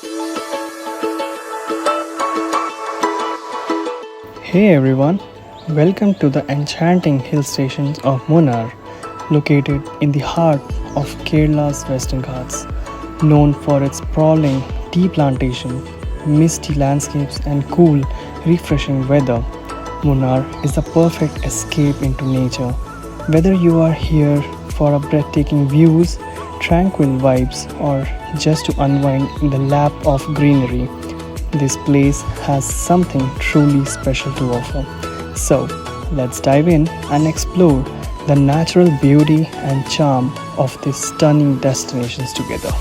Hey everyone, welcome to the enchanting hill stations of Munnar, located in the heart of Kerala's Western Ghats. Known for its sprawling tea plantation, misty landscapes, and cool, refreshing weather, Munnar is the perfect escape into nature. Whether you are here for a breathtaking views, tranquil vibes, or just to unwind in the lap of greenery, this place has something truly special to offer. So, let's dive in and explore the natural beauty and charm of these stunning destinations together.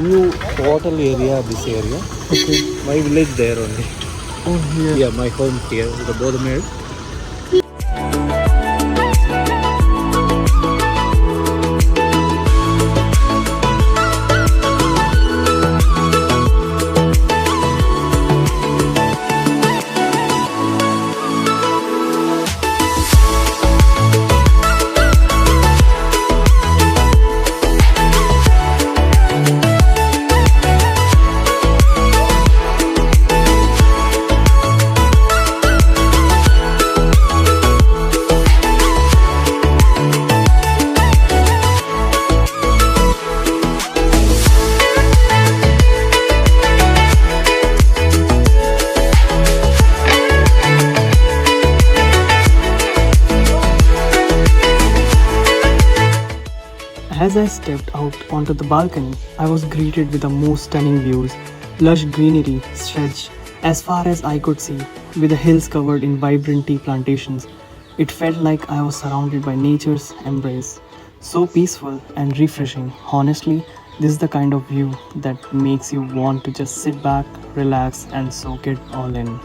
New total area, this area. Okay. My village there only. Oh, here. Yeah, my home here, the Bodhmer. As I stepped out onto the balcony, I was greeted with the most stunning views. Lush greenery stretched as far as I could see, with the hills covered in vibrant tea plantations. It felt like I was surrounded by nature's embrace. So peaceful and refreshing. Honestly, this is the kind of view that makes you want to just sit back, relax, and soak it all in.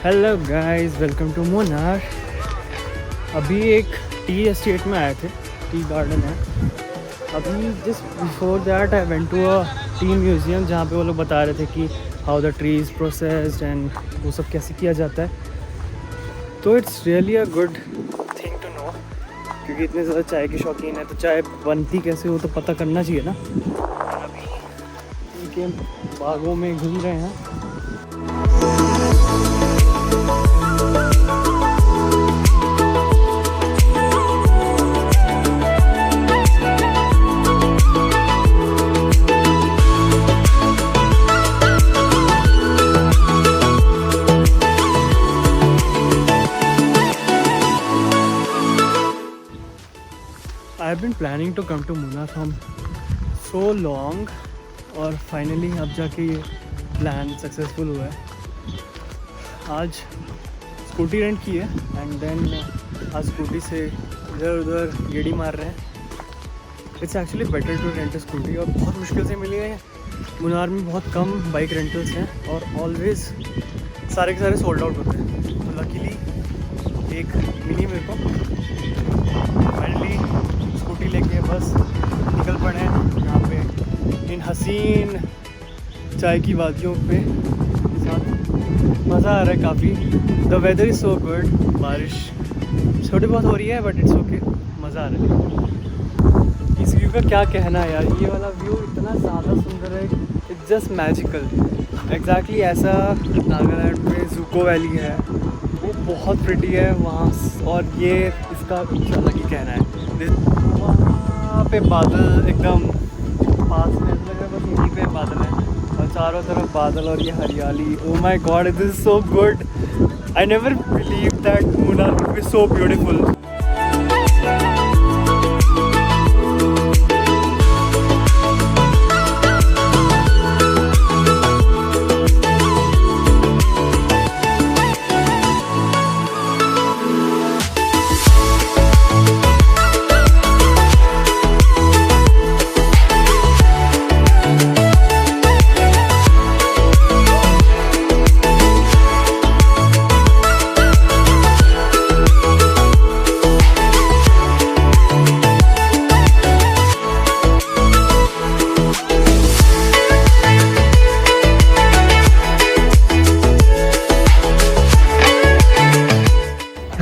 Hello guys, welcome to Munnar. अभी एक tea estate में आए थे, T garden है। अभी just before that I went to a tea museum, जहाँ पे वो लोग बता रहे थे कि how the tree is processed and वो सब कैसे किया जाता है। तो it's really a good thing to know, क्योंकि इतने ज़्यादा चाय के शौकीन है तो चाय बनती कैसे हो तो पता करना चाहिए ना। अभी इनके बागों में घूम रहे हैं। I have been planning to come to Munnar from so long और फाइनली अब जाके ये प्लान सक्सेसफुल हुआ है। आज स्कूटी रेंट की है एंड देन आज स्कूटी से इधर उधर गेड़ी मार रहे हैं। It's actually better to rent scooty और बहुत मुश्किल से मिली है। मुन्नार में बहुत कम बाइक रेंटल्स हैं और ऑलवेज सारे के सारे सोल्ड आउट होते हैं। तो लकीली एक मिली मेरे को, फाइनली स्कूटी लेके बस निकल पड़े हैं यहाँ पे इन हसीन चाय की वादियों पे साथ। मज़ा आ रहा है काफ़ी। The weather is so good, बारिश छोटी बहुत हो रही है बट इट्स ओके, मज़ा आ रहा है। इस व्यू का क्या कहना है यार, ये वाला व्यू इतना ज़्यादा सुंदर है, इट्स जस्ट मैजिकल। एग्जैक्टली ऐसा नागालैंड में जुको वैली है, वो बहुत प्रिटी है वहाँ। और ये इसका कुछ अलग ही कहना है। वहाँ पे बादल एकदम पास में, ऐसा लग रहा है बस यहीं पे बादल है और चारों तरफ बादल और ये हरियाली। Oh my God, this is so good. I never believe that Munnar would be so beautiful.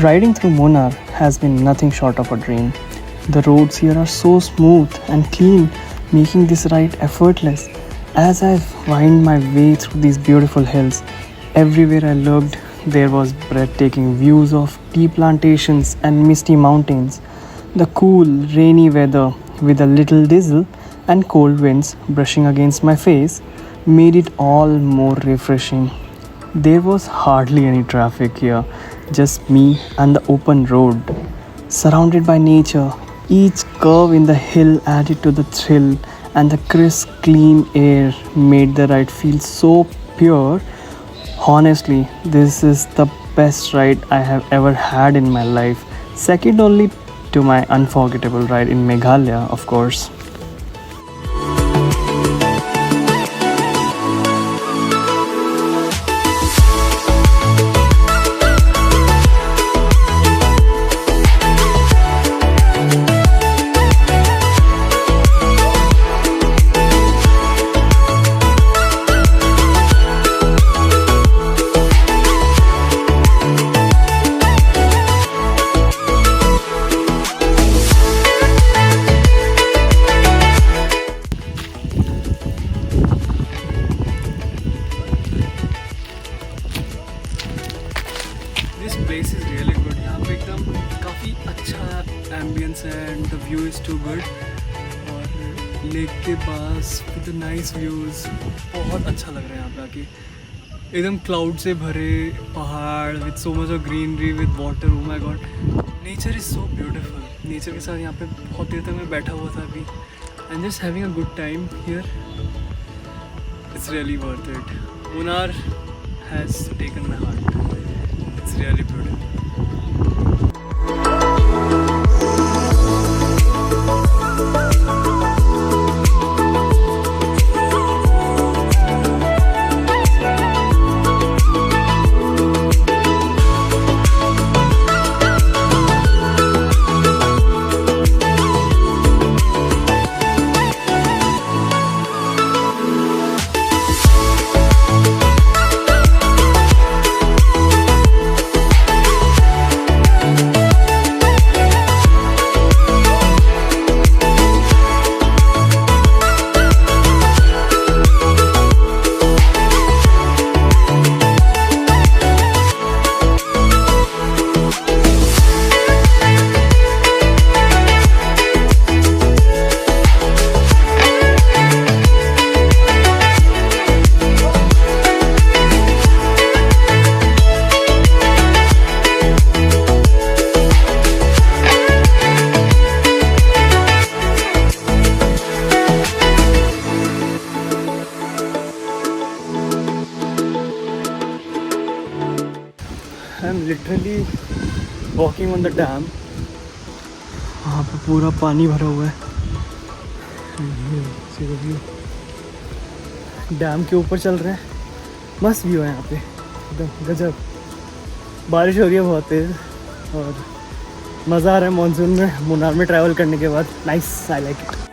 Riding through Munnar has been nothing short of a dream. The roads here are so smooth and clean, making this ride effortless. As I wind my way through these beautiful hills, everywhere I looked, there was breathtaking views of tea plantations and misty mountains. The cool, rainy weather with a little drizzle and cold winds brushing against my face made it all more refreshing. There was hardly any traffic here, just me and the open road. Surrounded by nature, each curve in the hill added to the thrill, and the crisp, clean air made the ride feel so pure. Honestly, this is the best ride I have ever had in my life, second only to my unforgettable ride in Meghalaya, of course. This place is really good. यहाँ पे एकदम काफ़ी अच्छा ambience है and the view is too good. और lake के पास with nice views, बहुत अच्छा लग रहा है यहाँ पे आके। एकदम क्लाउड से भरे पहाड़ with so much of greenery with water. Oh my God, nature is so beautiful. Nature के साथ यहाँ पे बहुत देर तक मैं बैठा हुआ था अभी and just having a good time here. It's really worth it. Munnar has taken my heart. It's really beautiful. Walking on the dam. वहाँ पे पूरा पानी भरा हुआ है। व्यू डैम के ऊपर चल रहे हैं। मस्त व्यू है यहाँ पे, एकदम गजब। बारिश हो रही है बहुत तेज़ और मज़ा आ रहा है मॉनसून में मुन्नार में ट्रैवल करने के बाद। Nice, I like it.